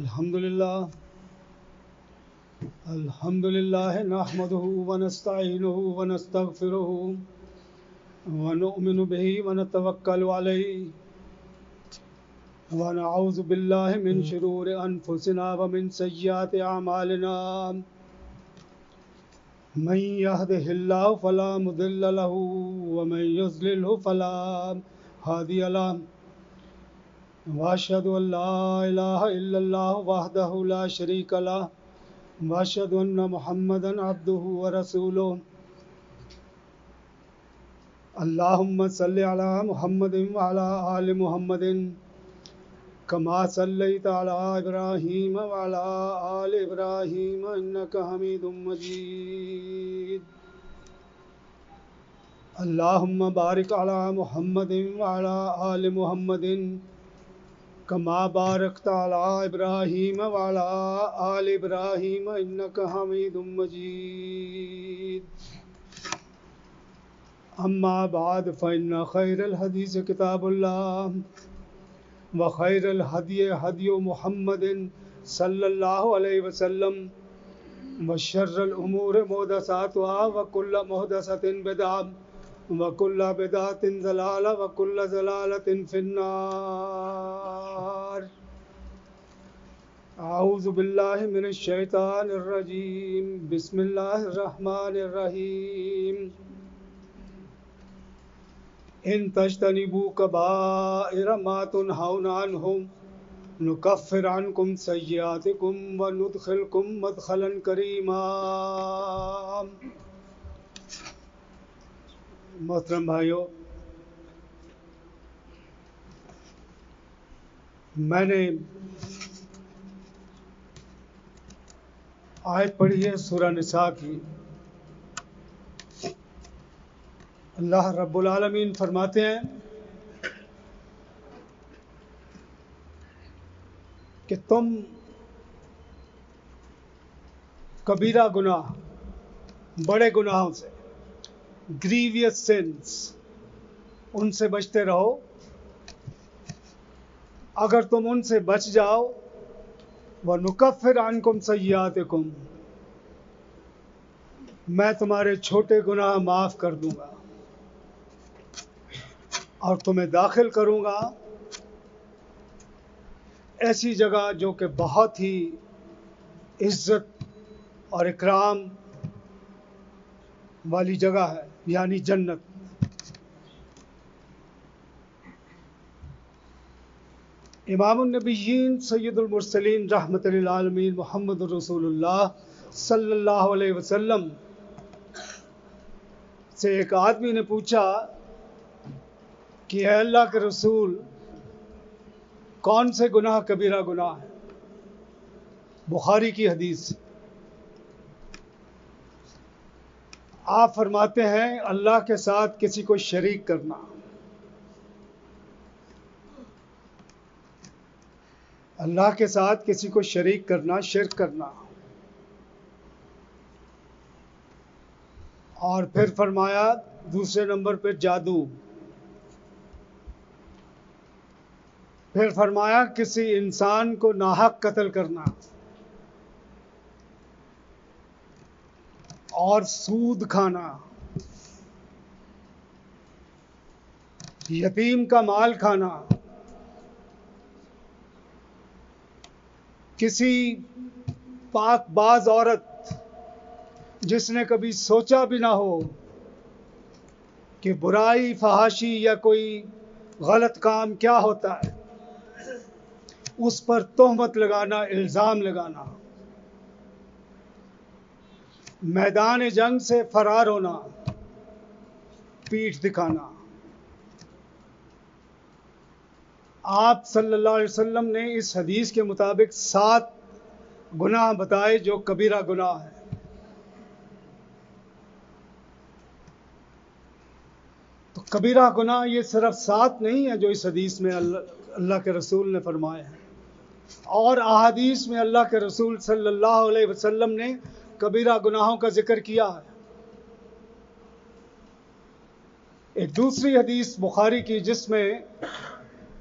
الحمد لله نحمده ونستعينه ونستغفره ونؤمن به ونتوكل عليه ونعوذ بالله من شرور أنفسنا ومن سيئات أعمالنا من يهده الله فلا مضل له ومن يضلله فلا هادي له وأشهد أن لا إله إلا الله وحده لا شريك له وأشهد أن محمدا عبده ورسوله اللهم صل على محمد وعلى آل محمد كما صليت على إبراهيم وعلى آل إبراهيم إنك حميد مجيد اللهم بارك على محمد وعلى آل محمد كما باركت على إبراهيم وعلى آل إبراهيم إنك حميد مجيد أما بعد فإن خير الحديث كتاب الله وخير الهدي هدي محمد صلى الله عليه وسلم وشر الأمور محدثاتها وكل محدثة بدعة وكل بدعة ضلالة وكل ضلالة في النار أعوذ بالله من الشيطان الرجيم بسم الله الرحمن الرحيم إن تجتنبوا كبائر ما تنهون عنه نكفر عنكم سيئاتكم وندخلكم مدخلا كريما. محترم بھائیو، میں نے آیت پڑھی ہے سورہ نساء کی. اللہ رب العالمین فرماتے ہیں کہ تم کبیرہ گناہ، بڑے گناہوں سے، گریویس سینس، ان سے بچتے رہو. اگر تم ان سے بچ جاؤ وَنُكَفِّرْ عَنْكُمْ سَيِّئَاتِكُمْ، میں تمہارے چھوٹے گناہ معاف کر دوں گا اور تمہیں داخل کروں گا ایسی جگہ جو کہ بہت ہی عزت اور اکرام والی جگہ ہے، یعنی جنت. امام النبیین سید المرسلین رحمت للعالمین محمد رسول اللہ صلی اللہ علیہ وسلم سے ایک آدمی نے پوچھا کہ اے اللہ کے رسول، کون سے گناہ کبیرہ گناہ ہیں؟ بخاری کی حدیث. آپ فرماتے ہیں اللہ کے ساتھ کسی کو شریک کرنا، اللہ کے ساتھ کسی کو شریک کرنا، شرک کرنا. اور پھر فرمایا دوسرے نمبر پہ جادو. پھر فرمایا کسی انسان کو ناحق قتل کرنا اور سود کھانا، یتیم کا مال کھانا، کسی پاک باز عورت جس نے کبھی سوچا بھی نہ ہو کہ برائی، فحاشی یا کوئی غلط کام کیا ہوتا ہے، اس پر تہمت لگانا، الزام لگانا، میدان جنگ سے فرار ہونا، پیٹھ دکھانا. آپ صلی اللہ علیہ وسلم نے اس حدیث کے مطابق 7 گناہ بتائے جو کبیرہ گناہ ہیں. تو کبیرہ گناہ یہ صرف 7 نہیں ہے جو اس حدیث میں اللہ کے رسول نے فرمائے ہیں، اور احادیث میں اللہ کے رسول صلی اللہ علیہ وسلم نے کبیرہ گناہوں کا ذکر کیا ہے. ایک دوسری حدیث بخاری کی جس میں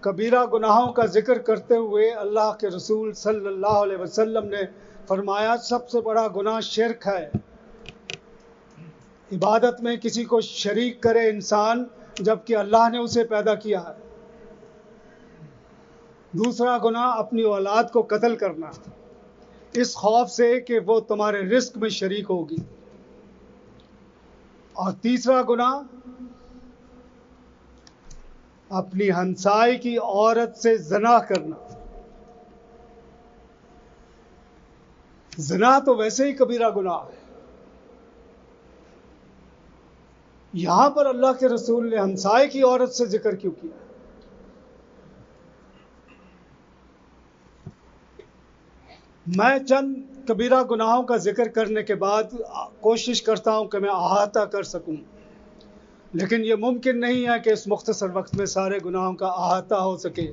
کبیرہ گناہوں کا ذکر کرتے ہوئے اللہ کے رسول صلی اللہ علیہ وسلم نے فرمایا سب سے بڑا گناہ شرک ہے. عبادت میں کسی کو شریک کرے انسان جبکہ اللہ نے اسے پیدا کیا ہے. دوسرا گناہ اپنی اولاد کو قتل کرنا اس خوف سے کہ وہ تمہارے رزق میں شریک ہوگی. اور تیسرا گناہ اپنی ہمسائے کی عورت سے زنا کرنا. زنا تو ویسے ہی کبیرہ گناہ ہے. یہاں پر اللہ کے رسول نے ہمسائے کی عورت سے ذکر کیوں کیا؟ میں چند کبیرہ گناہوں کا ذکر کرنے کے بعد کوشش کرتا ہوں کہ میں احاطہ کر سکوں، لیکن یہ ممکن نہیں ہے کہ اس مختصر وقت میں سارے گناہوں کا احاطہ ہو سکے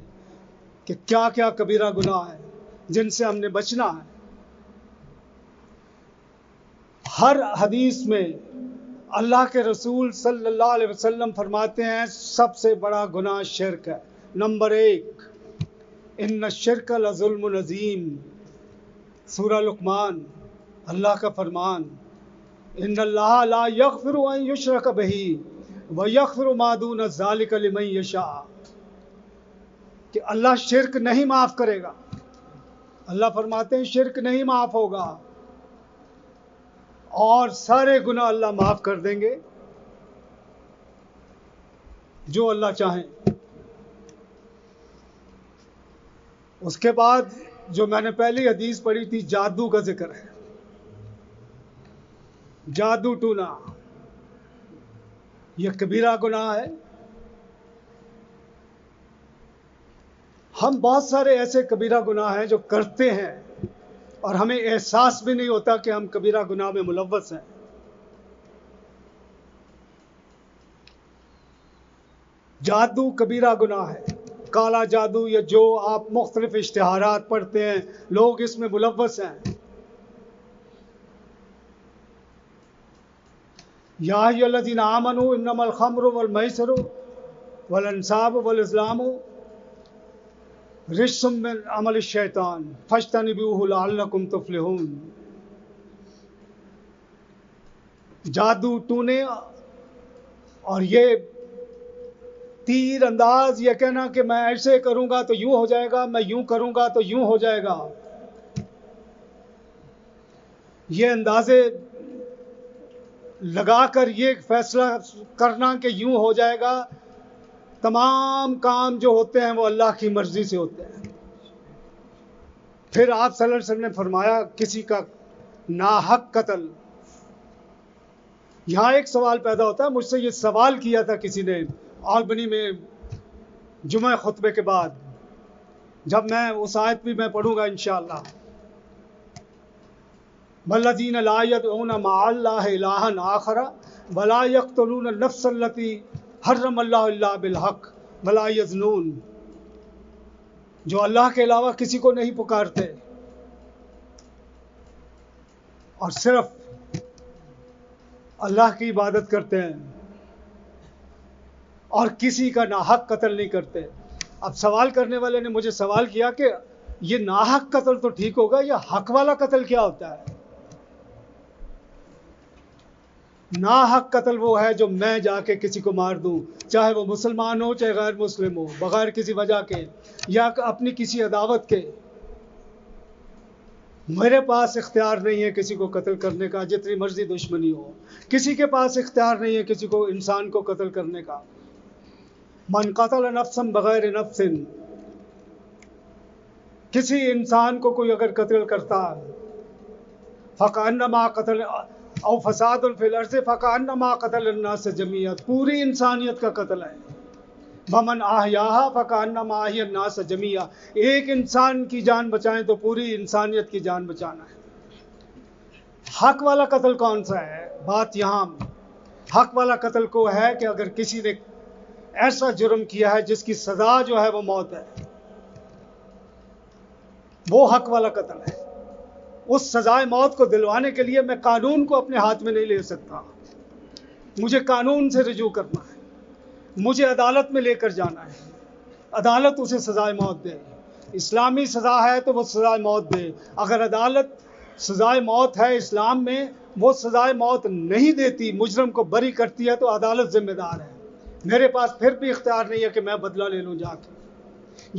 کہ کیا کیا کبیرہ گناہ ہیں جن سے ہم نے بچنا ہے. ہر حدیث میں اللہ کے رسول صلی اللہ علیہ وسلم فرماتے ہیں سب سے بڑا گناہ شرک ہے. نمبر 1 ان الشرک لظلم عظیم، سورہ لقمان اللہ کا فرمان. ان اللہ لا یغفر ان یشرک بہ ویغفر ما دون ذلک لمن یشاء، کہ اللہ شرک نہیں معاف کرے گا. اللہ فرماتے ہیں شرک نہیں معاف ہوگا اور سارے گناہ اللہ معاف کر دیں گے جو اللہ چاہیں. اس کے بعد جو میں نے پہلی حدیث پڑھی تھی جادو کا ذکر ہے. جادو ٹونا یہ کبیرہ گناہ ہے. ہم بہت سارے ایسے کبیرہ گناہ ہیں جو کرتے ہیں اور ہمیں احساس بھی نہیں ہوتا کہ ہم کبیرہ گناہ میں ملوث ہیں. جادو کبیرہ گناہ ہے. کالا جادو یا جو آپ مختلف اشتہارات پڑھتے ہیں لوگ اس میں ملوث ہیں. یا ایھا الذین آمنوا انما الخمر والمیسر والانصاب والازلام رجس من عمل الشیطان فاجتنبوہ لعلکم تفلحون. جادو ٹونے اور یہ تیر انداز یہ کہنا کہ میں ایسے کروں گا تو یوں ہو جائے گا، میں یوں کروں گا تو یوں ہو جائے گا، یہ اندازے لگا کر یہ فیصلہ کرنا کہ یوں ہو جائے گا. تمام کام جو ہوتے ہیں وہ اللہ کی مرضی سے ہوتے ہیں. پھر آپ صلی اللہ علیہ وسلم نے فرمایا کسی کا ناحق قتل. یہاں ایک سوال پیدا ہوتا ہے. مجھ سے یہ سوال کیا تھا کسی نے آلبنی میں جمعہ خطبے کے بعد، جب میں اس آیت بھی میں پڑھوں گا انشاءاللہ. والذین لا يدعون مع اللہ الہا آخر ولا یقتلون النفس التی حرم اللہ الا بالحق ولا یزنون، جو اللہ کے علاوہ کسی کو نہیں پکارتے اور صرف اللہ کی عبادت کرتے ہیں اور کسی کا ناحق قتل نہیں کرتے. اب سوال کرنے والے نے مجھے سوال کیا کہ یہ ناحق قتل تو ٹھیک ہوگا، یہ حق والا قتل کیا ہوتا ہے؟ ناحق قتل وہ ہے جو میں جا کے کسی کو مار دوں، چاہے وہ مسلمان ہو چاہے غیر مسلم ہو، بغیر کسی وجہ کے یا اپنی کسی عداوت کے. میرے پاس اختیار نہیں ہے کسی کو قتل کرنے کا، جتنی مرضی دشمنی ہو. کسی کے پاس اختیار نہیں ہے کسی کو انسان کو قتل کرنے کا. من قتل نفسا بغیر نفس، کسی انسان کو کوئی اگر قتل کرتا فکأنما قتل او فساد فی الارض فکأنما قتل الناس جمیعا، پوری انسانیت کا قتل ہے. ومن احیاھا فکأنما احیا الناس جمیعا، ایک انسان کی جان بچائیں تو پوری انسانیت کی جان بچانا ہے. حق والا قتل کون سا ہے؟ بات یہاں حق والا قتل کو ہے کہ اگر کسی نے ایسا جرم کیا ہے جس کی سزا جو ہے وہ موت ہے، وہ حق والا قتل ہے. اس سزائے موت کو دلوانے کے لیے میں قانون کو اپنے ہاتھ میں نہیں لے سکتا. مجھے قانون سے رجوع کرنا ہے، مجھے عدالت میں لے کر جانا ہے. عدالت اسے سزائے موت دے. اسلامی سزا ہے تو وہ سزائے موت دے. اگر عدالت سزائے موت ہے اسلام میں، وہ سزائے موت نہیں دیتی، مجرم کو بری کرتی ہے، تو عدالت ذمہ دار ہے. میرے پاس پھر بھی اختیار نہیں ہے کہ میں بدلہ لے لوں جا کے.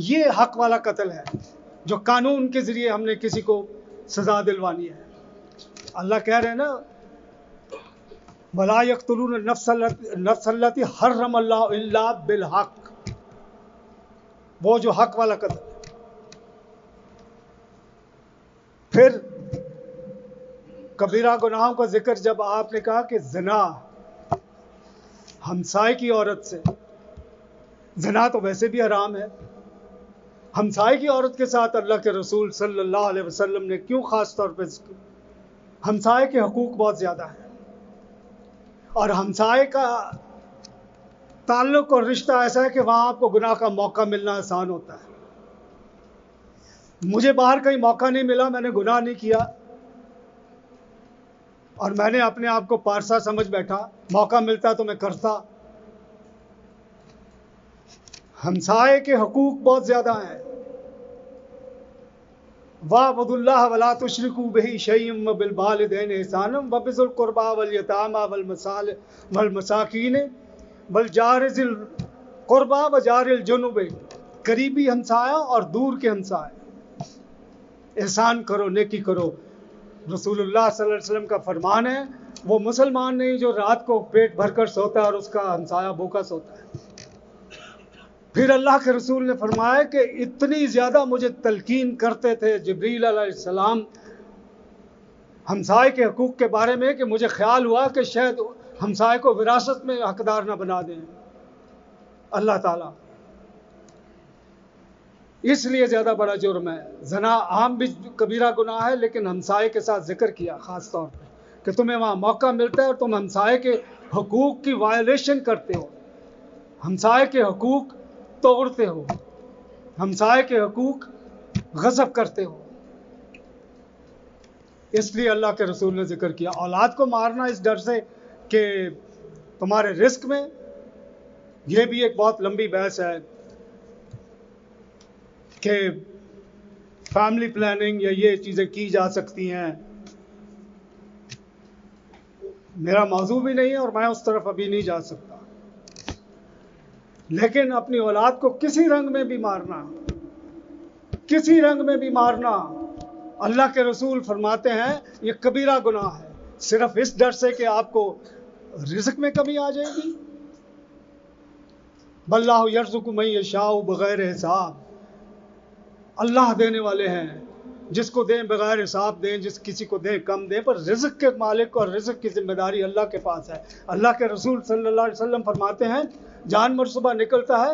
یہ حق والا قتل ہے جو قانون کے ذریعے ہم نے کسی کو سزا دلوانی ہے. اللہ کہہ رہے ہیں نا، وَلَا يَقْتُلُونَ النَّفْسَ الَّتِي حَرَّمَ اللَّهُ إِلَّا بِالْحَقِّ، وہ جو حق والا قتل. پھر کبیرہ گناہوں کا ذکر جب آپ نے کہا کہ زنا ہمسائے کی عورت سے، زنا تو ویسے بھی حرام ہے، ہمسائے کی عورت کے ساتھ اللہ کے رسول صلی اللہ علیہ وسلم نے کیوں خاص طور پہ ذکر؟ ہمسائے کے حقوق بہت زیادہ ہیں، اور ہمسائے کا تعلق اور رشتہ ایسا ہے کہ وہاں آپ کو گناہ کا موقع ملنا آسان ہوتا ہے. مجھے باہر کہیں موقع نہیں ملا، میں نے گناہ نہیں کیا اور میں نے اپنے آپ کو پارسا سمجھ بیٹھا، موقع ملتا تو میں کرتا. ہمسائے کے حقوق بہت زیادہ ہیں. وَاعْبُدُوا اللَّهَ وَلَا تُشْرِكُوا بِهِ شَيْئًا وَبِالْوَالِدَيْنِ إِحْسَانًا وَبِذِي الْقُرْبَىٰ وَالْيَتَامَىٰ وَالْمَسَاكِينِ وَالْجَارِ ذِي الْقُرْبَىٰ وَجَارِ الْجُنُبِ، قریبی ہمسایہ اور دور کے ہمسایہ. احسان کرو، نیکی کرو. رسول اللہ صلی اللہ علیہ وسلم کا فرمان ہے، وہ مسلمان نہیں جو رات کو پیٹ بھر کر سوتا ہے اور اس کا ہمسایہ بھوکا سوتا ہے. پھر اللہ کے رسول نے فرمایا کہ اتنی زیادہ مجھے تلقین کرتے تھے جبریل علیہ السلام ہمسائے کے حقوق کے بارے میں کہ مجھے خیال ہوا کہ شاید ہمسائے کو وراثت میں حقدار نہ بنا دیں اللہ تعالیٰ. اس لیے زیادہ بڑا جرم ہے. زنا عام بھی کبیرہ گناہ ہے، لیکن ہمسائے کے ساتھ ذکر کیا خاص طور پہ کہ تمہیں وہاں موقع ملتا ہے اور تم ہمسائے کے حقوق کی وائلیشن کرتے ہو، ہمسائے کے حقوق توڑتے ہو، ہمسائے کے حقوق غصب کرتے ہو. اس لیے اللہ کے رسول نے ذکر کیا. اولاد کو مارنا اس ڈر سے کہ تمہارے رزق میں، یہ بھی ایک بہت لمبی بحث ہے کہ فیملی پلاننگ یا یہ چیزیں کی جا سکتی ہیں. میرا موضوع بھی نہیں ہے اور میں اس طرف ابھی نہیں جا سکتا، لیکن اپنی اولاد کو کسی رنگ میں بھی مارنا، کسی رنگ میں بھی مارنا، اللہ کے رسول فرماتے ہیں یہ کبیرہ گناہ ہے، صرف اس ڈر سے کہ آپ کو رزق میں کمی آ جائے گی. واللہ یرزق من یشاء بغیر حساب، اللہ دینے والے ہیں، جس کو دیں بغیر حساب دیں، جس کسی کو دیں کم دیں، پر رزق کے مالک اور رزق کی ذمہ داری اللہ کے پاس ہے. اللہ کے رسول صلی اللہ علیہ وسلم فرماتے ہیں جانور صبح نکلتا ہے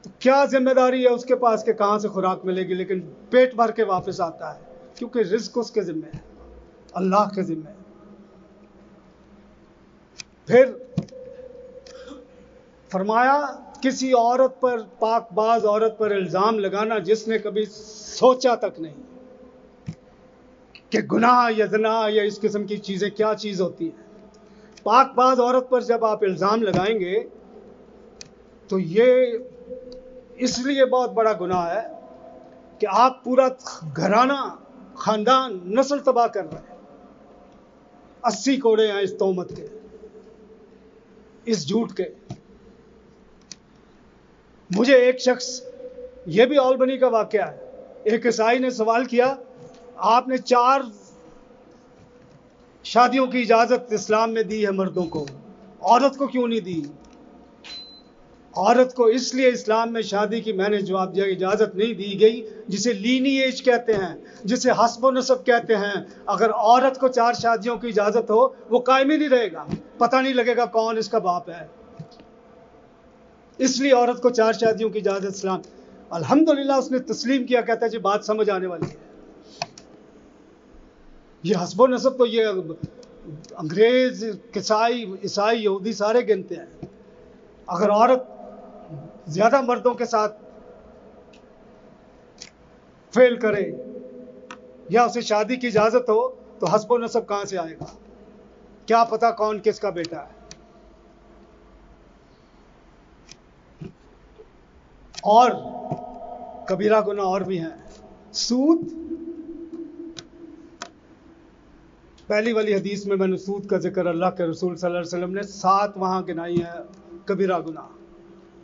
تو کیا ذمہ داری ہے اس کے پاس کہ کہاں سے خوراک ملے گی، لیکن پیٹ بھر کے واپس آتا ہے کیونکہ رزق اس کے ذمہ ہے، اللہ کے ذمہ ہے. پھر فرمایا کسی عورت پر، پاک باز عورت پر الزام لگانا جس نے کبھی سوچا تک نہیں کہ گناہ یا زنا یا اس قسم کی چیزیں کیا چیز ہوتی ہیں. پاک باز عورت پر جب آپ الزام لگائیں گے تو یہ اس لیے بہت بڑا گناہ ہے کہ آپ پورا گھرانہ، خاندان، نسل تباہ کر رہے ہیں. 80 کوڑے ہیں اس تہمت کے، اس جھوٹ کے. مجھے ایک شخص، یہ بھی آلبنی کا واقعہ ہے، ایک عیسائی نے سوال کیا آپ نے 4 شادیوں کی اجازت اسلام میں دی ہے مردوں کو، عورت کو کیوں نہیں دی؟ عورت کو اس لیے اسلام میں شادی کی میں نے جواب دیا اجازت نہیں دی گئی، جسے لینی ایج کہتے ہیں، جسے حسب و نسب کہتے ہیں. اگر عورت کو 4 شادیوں کی اجازت ہو وہ قائم ہی نہیں رہے گا، پتہ نہیں لگے گا کون اس کا باپ ہے. اس لیے عورت کو 4 شادیوں کی اجازت اسلام. الحمدللہ اس نے تسلیم کیا، کہتا ہے جی بات سمجھ آنے والی ہے. یہ حسب و نسب تو یہ انگریز، عیسائی، یہودی سارے گنتے ہیں. اگر عورت زیادہ مردوں کے ساتھ فیل کرے یا اسے شادی کی اجازت ہو تو حسب و نسب کہاں سے آئے گا؟ کیا پتہ کون کس کا بیٹا ہے. اور کبیرہ گناہ اور بھی ہیں. سود، پہلی والی حدیث میں نے سود کا ذکر اللہ کے رسول صلی اللہ علیہ وسلم نے 7 وہاں گنائی ہیں کبیرہ گناہ.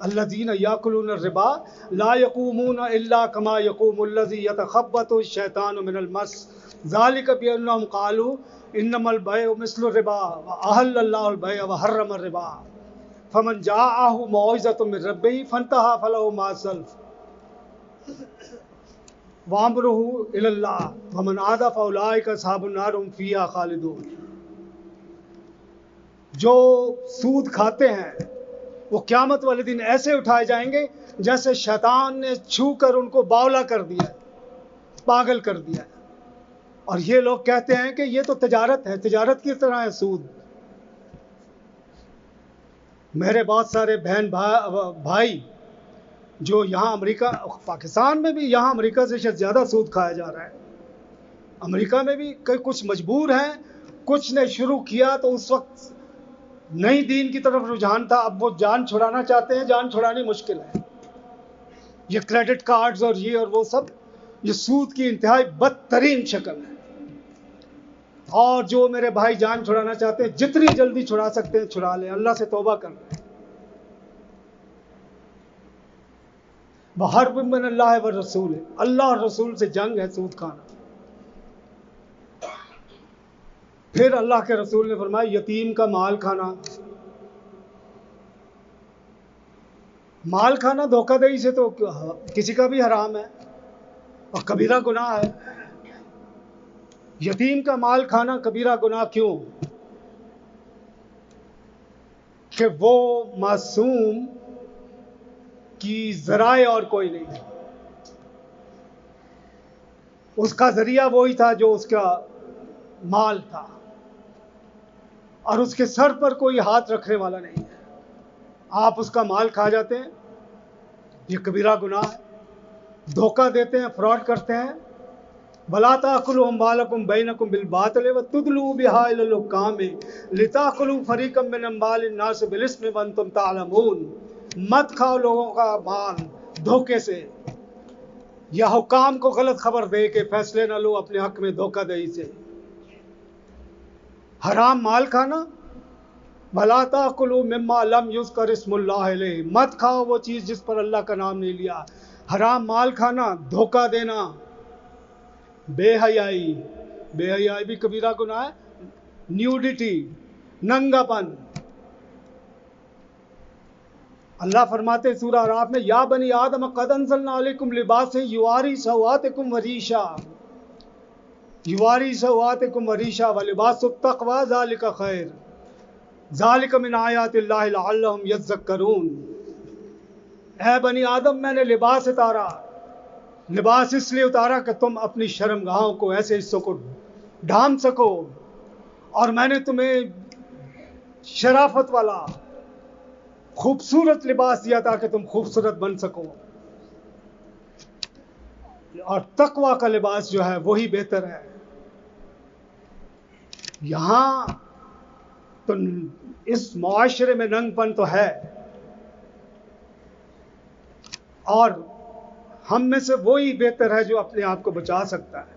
الذین یاکلون الربا لا یقومون الا کما یقوم الذی یتخبطه الشیطان من المس ذلک بانہم قالوا انما البیع مثل الربا واحل اللہ البیع وحرم الربا فمن جاءه موعظۃ من ربہ فانتہى فلہ ما سلف وامرہ الی اللہ ومن عاد فاولئک اصحاب النار هم فیہا خالدون. جو سود کھاتے ہیں وہ قیامت والے دن ایسے اٹھائے جائیں گے جیسے شیطان نے چھو کر ان کو باولا کر دیا ہے، پاگل کر دیا ہے. اور یہ لوگ کہتے ہیں کہ یہ تو تجارت ہے، تجارت کی طرح ہے سود. میرے بہت سارے بہن بھائی جو یہاں امریکہ، پاکستان میں بھی یہاں امریکہ سے شاید زیادہ سود کھایا جا رہا ہے. امریکہ میں بھی کچھ مجبور ہیں، کچھ نے شروع کیا تو اس وقت نئی دین کی طرف رجحان تھا، اب وہ جان چھڑانا چاہتے ہیں، جان چھڑانی مشکل ہے. یہ کریڈٹ کارڈز اور یہ اور وہ سب، یہ سود کی انتہائی بدترین شکل ہے. اور جو میرے بھائی جان چھڑانا چاہتے ہیں جتنی جلدی چھڑا سکتے ہیں چھڑا لیں، اللہ سے توبہ کر لیں. بحرب من اللہ و رسول، اللہ اور رسول سے جنگ ہے سود کھانا. پھر اللہ کے رسول نے فرمایا یتیم کا مال کھانا. مال کھانا دھوکہ دہی سے تو کسی کا بھی حرام ہے اور کبیرہ گناہ ہے. یتیم کا مال کھانا کبیرہ گناہ کیوں؟ کہ وہ معصوم کی ذرائع اور کوئی نہیں، اس کا ذریعہ وہی تھا جو اس کا مال تھا، اور اس کے سر پر کوئی ہاتھ رکھنے والا نہیں ہے. آپ اس کا مال کھا جاتے ہیں، یہ کبیرہ گناہ ہے. دھوکہ دیتے ہیں، فراڈ کرتے ہیں. وَلَا تَأْكُلُوا أَمْوَالَكُمْ بَيْنَكُمْ بِالْبَاطِلِ وَتُدْلُوا بِهَا إِلَى الْحُكَّامِ لِتَأْكُلُوا فَرِيقًا مِّنْ أَمْوَالِ النَّاسِ بِالْإِثْمِ وَأَنْتُمْ تَعْلَمُونَ. مت کھاؤ لوگوں کا مال دھوکے سے، یا حکام کو غلط خبر دے کے فیصلے نہ لو اپنے حق میں دھوکہ دہی سے. حرام مال کھانا، وَلَا تَأْكُلُوا مِمَّا لَمْ يُذْكَرِ اسْمُ اللَّهِ عَلَيْهِ، مت کھاؤ وہ چیز جس پر اللہ کا نام نہیں لیا. حرام مال کھانا، دھوکہ دینا، بے حیائی. بے حیائی بھی کبیرہ گناہ ہے. نیوڈیٹی، ننگا پن. اللہ فرماتے ہیں سورہ اعراف میں یا بنی آدم قد انزلنا علیکم لباسا یواری سوآتکم وریشا یواری سوآتکم وریشا ولباس التقوی ذالک خیر ذالک من آیات اللہ لعلہم یذکرون. اے بنی آدم میں نے لباس اتارا، لباس اس لیے اتارا کہ تم اپنی شرمگاہوں کو، ایسے حصوں کو ڈھانپ سکو، اور میں نے تمہیں شرافت والا خوبصورت لباس دیا تاکہ تم خوبصورت بن سکو. اور تقوی کا لباس جو ہے وہی بہتر ہے. یہاں تو اس معاشرے میں ننگ پن تو ہے، اور ہم میں سے وہی بہتر ہے جو اپنے آپ کو بچا سکتا ہے،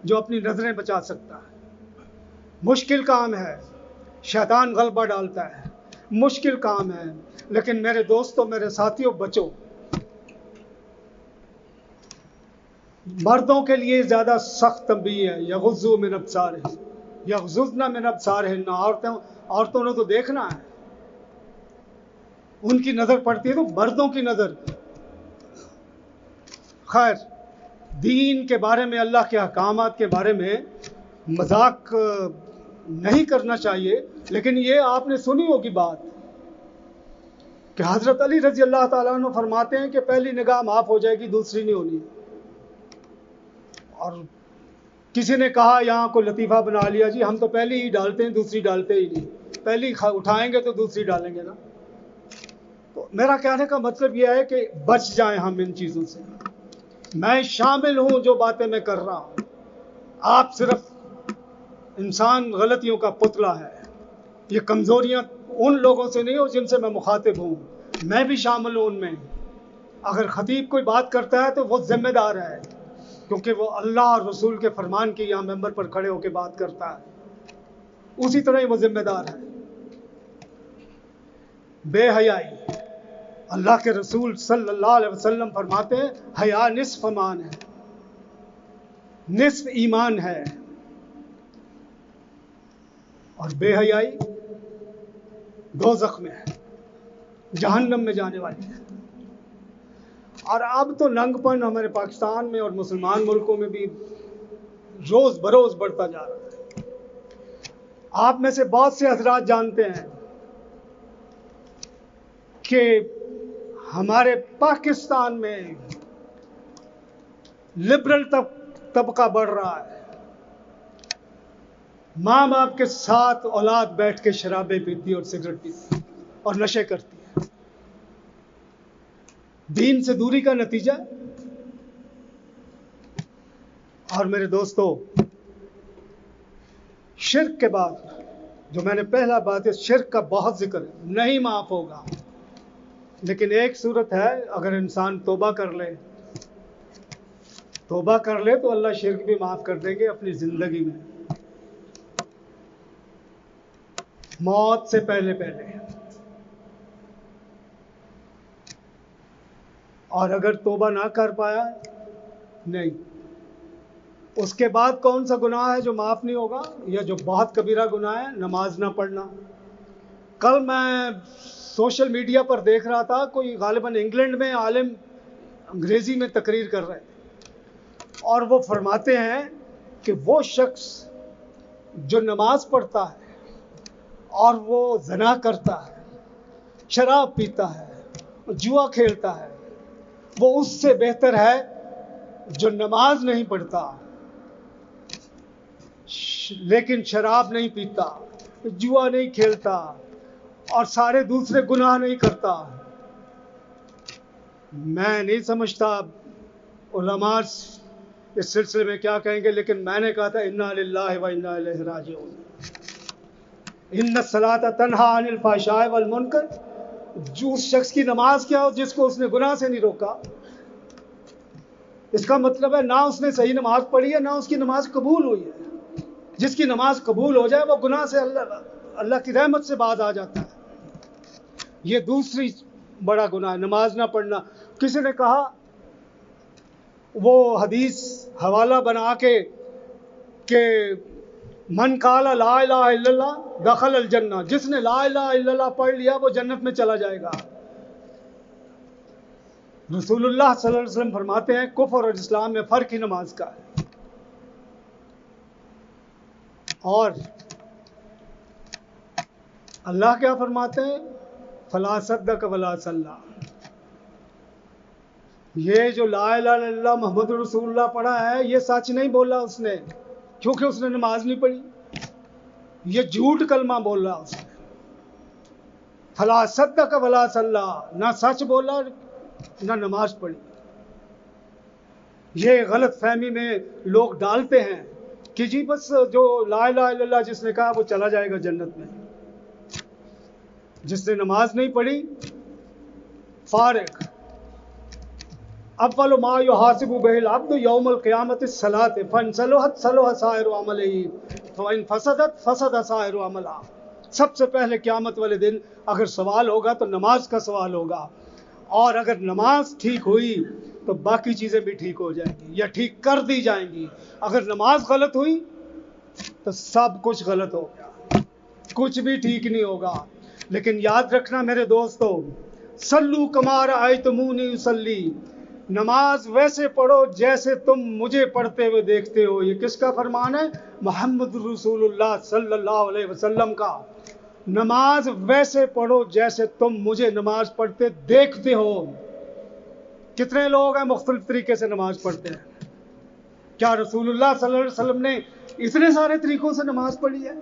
جو اپنی نظریں بچا سکتا ہے. مشکل کام ہے، شیطان غلبہ ڈالتا ہے، مشکل کام ہے، لیکن میرے دوستوں، میرے ساتھیوں، بچو. مردوں کے لیے زیادہ سخت تنبیہ ہے، یغضوا من ابصارہم یغضضن من ابصارہن. عورتوں نے تو دیکھنا ہے، ان کی نظر پڑتی ہے تو مردوں کی نظر. خیر، دین کے بارے میں، اللہ کے احکامات کے بارے میں مذاق نہیں کرنا چاہیے. لیکن یہ آپ نے سنی ہوگی بات کہ حضرت علی رضی اللہ تعالیٰ عنہ فرماتے ہیں کہ پہلی نگاہ معاف ہو جائے گی، دوسری نہیں ہونی. اور کسی نے کہا یہاں کو لطیفہ بنا لیا، جی ہم تو پہلی ہی ڈالتے ہیں، دوسری ڈالتے ہی نہیں. پہلی اٹھائیں گے تو دوسری ڈالیں گے نا. تو میرا کہنے کا مطلب یہ ہے کہ بچ جائیں ہم ان چیزوں سے. میں شامل ہوں جو باتیں میں کر رہا ہوں. آپ صرف انسان غلطیوں کا پتلا ہے. یہ کمزوریاں ان لوگوں سے نہیں ہو جن سے میں مخاطب ہوں، میں بھی شامل ہوں ان میں. اگر خطیب کوئی بات کرتا ہے تو وہ ذمہ دار ہے، کیونکہ وہ اللہ اور رسول کے فرمان کی یہاں ممبر پر کھڑے ہو کے بات کرتا ہے، اسی طرح ہی وہ ذمہ دار ہے۔ بے حیائی، اللہ کے رسول صلی اللہ علیہ وسلم فرماتے ہیں حیا نصف ایمان ہے، نصف ایمان ہے، اور بے حیائی دوزخ میں ہے، جہنم میں جانے والی ہے۔ اور اب تو ننگ پن ہمارے پاکستان میں اور مسلمان ملکوں میں بھی روز بروز بڑھتا جا رہا ہے۔ آپ میں سے بہت سے حضرات جانتے ہیں کہ ہمارے پاکستان میں لبرل طبقہ بڑھ رہا ہے، ماں باپ کے ساتھ اولاد بیٹھ کے شرابیں پیتی اور سگریٹ پیتی اور نشے کرتی ہے، دین سے دوری کا نتیجہ۔ اور میرے دوستو، شرک کے بعد جو میں نے پہلا بات ہے، شرک کا بہت ذکر ہے، نہیں معاف ہوگا، لیکن ایک صورت ہے، اگر انسان توبہ کر لے تو اللہ شرک بھی معاف کر دیں گے اپنی زندگی میں، موت سے پہلے۔ اور اگر توبہ نہ کر پایا، نہیں، اس کے بعد کون سا گناہ ہے جو معاف نہیں ہوگا، یا جو بہت کبیرہ گناہ ہے، نماز نہ پڑھنا۔ کل میں سوشل میڈیا پر دیکھ رہا تھا، کوئی غالباً انگلینڈ میں عالم انگریزی میں تقریر کر رہے ہیں، اور وہ فرماتے ہیں کہ وہ شخص جو نماز پڑھتا ہے اور وہ زنا کرتا ہے، شراب پیتا ہے، جوا کھیلتا ہے، وہ اس سے بہتر ہے جو نماز نہیں پڑھتا لیکن شراب نہیں پیتا، جوا نہیں کھیلتا اور سارے دوسرے گناہ نہیں کرتا۔ میں نہیں سمجھتا علماء اس سلسلے میں کیا کہیں گے، لیکن میں نے کہا تھا انا للہ و انا الیہ راجعون، ان الصلاۃ تنہی عن الفحشاء والمنکر۔ جو اس شخص کی نماز کیا ہو جس کو اس نے گناہ سے نہیں روکا، اس کا مطلب ہے نہ اس نے صحیح نماز پڑھی ہے، نہ اس کی نماز قبول ہوئی ہے۔ جس کی نماز قبول ہو جائے وہ گناہ سے اللہ کی رحمت سے باز آ جاتا ہے۔ یہ دوسری بڑا گناہ ہے، نماز نہ پڑھنا۔ کسی نے کہا، وہ حدیث حوالہ بنا کے کہ من قال لا الہ الا اللہ دخل الجنہ، جس نے لا الہ الا اللہ پڑھ لیا وہ جنت میں چلا جائے گا۔ رسول اللہ صلی اللہ علیہ وسلم فرماتے ہیں کفر اور اسلام میں فرق ہی نماز کا ہے۔ اور اللہ کیا فرماتے ہیں، فلا صدق ولا صلی، یہ جو لا الہ الا اللہ محمد رسول اللہ پڑھا ہے یہ سچ نہیں بولا اس نے، کیونکہ اس نے نماز نہیں پڑھی، یہ جھوٹ کلمہ بول رہا اس نے۔ فلا صدق ولا صلی، نہ سچ بولا نہ نماز پڑھی۔ یہ غلط فہمی میں لوگ ڈالتے ہیں کہ جی بس جو لا الہ الا اللہ جس نے کہا وہ چلا جائے گا جنت میں، جس نے نماز نہیں پڑھی فارغ۔ اول ما یحاسب بہ العبد یوم القیامت الصلاۃ فان صلحت صلح سائر عملہ وان فسدت فسد سائر عملہ۔ سب سے پہلے قیامت والے دن اگر سوال ہوگا تو نماز کا سوال ہوگا، اور اگر نماز ٹھیک ہوئی تو باقی چیزیں بھی ٹھیک ہو جائیں گی یا ٹھیک کر دی جائیں گی۔ اگر نماز غلط ہوئی تو سب کچھ غلط ہو گیا، کچھ بھی ٹھیک نہیں ہوگا۔ لیکن یاد رکھنا میرے دوستو، صلو کما رأیتمونی اصلی، نماز ویسے پڑھو جیسے تم مجھے پڑھتے ہوئے دیکھتے ہو۔ یہ کس کا فرمان ہے؟ محمد رسول اللہ صلی اللہ علیہ وسلم کا۔ نماز ویسے پڑھو جیسے تم مجھے نماز پڑھتے دیکھتے ہو۔ کتنے لوگ ہیں مختلف طریقے سے نماز پڑھتے ہیں؟ کیا رسول اللہ صلی اللہ علیہ وسلم نے اتنے سارے طریقوں سے نماز پڑھی ہے؟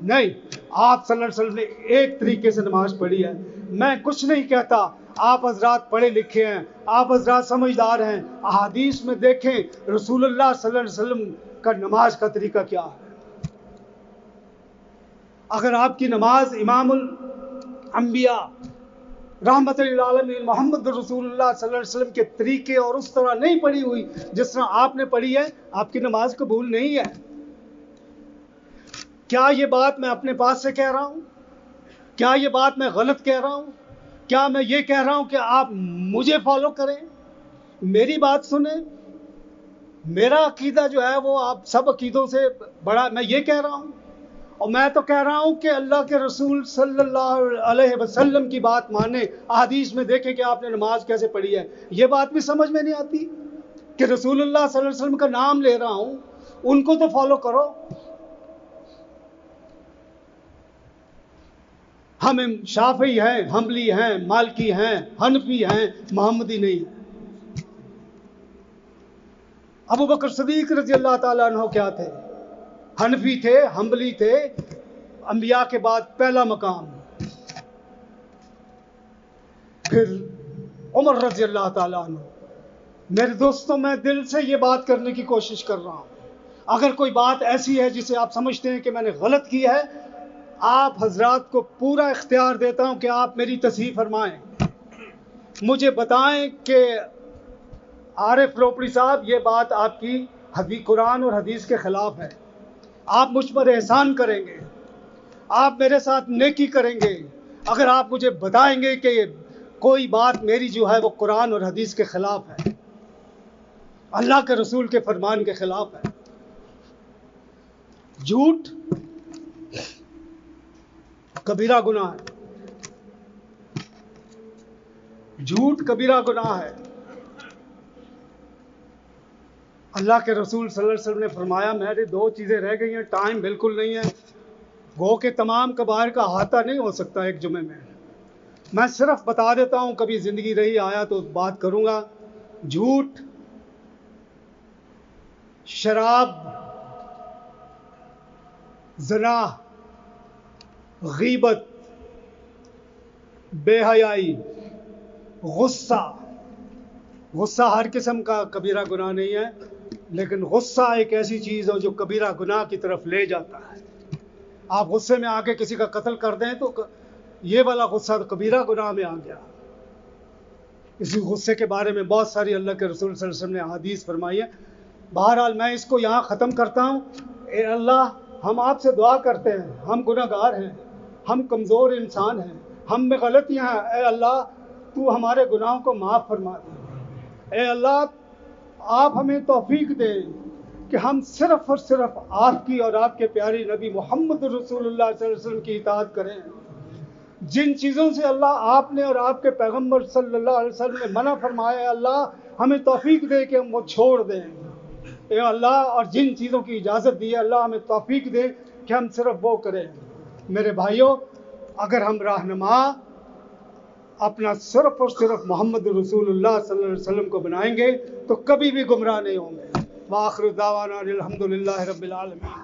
نہیں، آپ صلی اللہ علیہ وسلم نے ایک طریقے سے نماز پڑھی ہے۔ میں کچھ نہیں کہتا، آپ حضرات پڑھے لکھے ہیں، آپ حضرات سمجھدار ہیں، احادیث میں دیکھیں رسول اللہ صلی اللہ علیہ وسلم کا نماز کا طریقہ کیا ہے۔ اگر آپ کی نماز امام الانبیاء رحمت للعالمین محمد رسول اللہ صلی اللہ علیہ وسلم کے طریقے اور اس طرح نہیں پڑھی ہوئی جس طرح آپ نے پڑھی ہے، آپ کی نماز قبول نہیں ہے۔ کیا یہ بات میں اپنے پاس سے کہہ رہا ہوں؟ کیا یہ بات میں غلط کہہ رہا ہوں؟ کیا میں یہ کہہ رہا ہوں کہ آپ مجھے فالو کریں، میری بات سنیں، میرا عقیدہ جو ہے وہ آپ سب عقیدوں سے بڑا، میں یہ کہہ رہا ہوں؟ اور میں تو کہہ رہا ہوں کہ اللہ کے رسول صلی اللہ علیہ وسلم کی بات مانیں، احادیث میں دیکھیں کہ آپ نے نماز کیسے پڑھی ہے۔ یہ بات بھی سمجھ میں نہیں آتی کہ رسول اللہ صلی اللہ علیہ وسلم کا نام لے رہا ہوں، ان کو تو فالو کرو۔ ہم شافعی ہیں، حنبلی ہیں، مالکی ہیں، حنفی ہیں، محمدی نہیں۔ ابو بکر صدیق رضی اللہ تعالیٰ عنہ کیا تھے؟ حنفی تھے، حنبلی تھے، انبیاء کے بعد پہلا مقام۔ پھر عمر رضی اللہ تعالیٰ عنہ۔ میرے دوستوں، میں دل سے یہ بات کرنے کی کوشش کر رہا ہوں، اگر کوئی بات ایسی ہے جسے آپ سمجھتے ہیں کہ میں نے غلط کی ہے، آپ حضرات کو پورا اختیار دیتا ہوں کہ آپ میری تصحیح فرمائیں، مجھے بتائیں کہ عارف روپڑی صاحب یہ بات آپ کی قرآن اور حدیث کے خلاف ہے۔ آپ مجھ پر احسان کریں گے، آپ میرے ساتھ نیکی کریں گے اگر آپ مجھے بتائیں گے کہ کوئی بات میری جو ہے وہ قرآن اور حدیث کے خلاف ہے، اللہ کے رسول کے فرمان کے خلاف ہے۔ جھوٹ کبیرہ گناہ ہے، جھوٹ کبیرہ گناہ ہے۔ اللہ کے رسول صلی اللہ علیہ وسلم نے فرمایا میرے 2 چیزیں رہ گئی ہیں، ٹائم بالکل نہیں ہے، گو کہ تمام کبائر کا احاطہ نہیں ہو سکتا ایک جمعے میں صرف بتا دیتا ہوں، کبھی زندگی رہی آیا تو بات کروں گا۔ جھوٹ، شراب، زنا، غیبت، بے حیائی، غصہ ہر قسم کا کبیرہ گناہ نہیں ہے، لیکن غصہ ایک ایسی چیز ہے جو کبیرہ گناہ کی طرف لے جاتا ہے۔ آپ غصے میں آ کے کسی کا قتل کر دیں تو یہ والا غصہ تو کبیرہ گناہ میں آ گیا۔ اسی غصے کے بارے میں بہت ساری اللہ کے رسول صلی اللہ علیہ وسلم نے حدیث فرمائی ہے۔ بہرحال میں اس کو یہاں ختم کرتا ہوں۔ اے اللہ، ہم آپ سے دعا کرتے ہیں، ہم گناہ گار ہیں، ہم کمزور انسان ہیں، ہم میں غلطیاں ہیں۔ اے اللہ، تو ہمارے گناہوں کو معاف فرما دے۔ اے اللہ، آپ ہمیں توفیق دیں کہ ہم صرف اور صرف آپ کی اور آپ کے پیارے نبی محمد رسول اللہ صلی اللہ علیہ وسلم کی اطاعت کریں۔ جن چیزوں سے اللہ آپ نے اور آپ کے پیغمبر صلی اللہ علیہ وسلم نے منع فرمایا ہے، اللہ ہمیں توفیق دے کہ ہم وہ چھوڑ دیں۔ اے اللہ، اور جن چیزوں کی اجازت دی ہے اللہ ہمیں توفیق دے کہ ہم صرف وہ کریں۔ میرے بھائیوں، اگر ہم رہنما اپنا صرف اور صرف محمد رسول اللہ صلی اللہ علیہ وسلم کو بنائیں گے تو کبھی بھی گمراہ نہیں ہوں گے۔ وآخر دعوانا الحمدللہ رب العالمین۔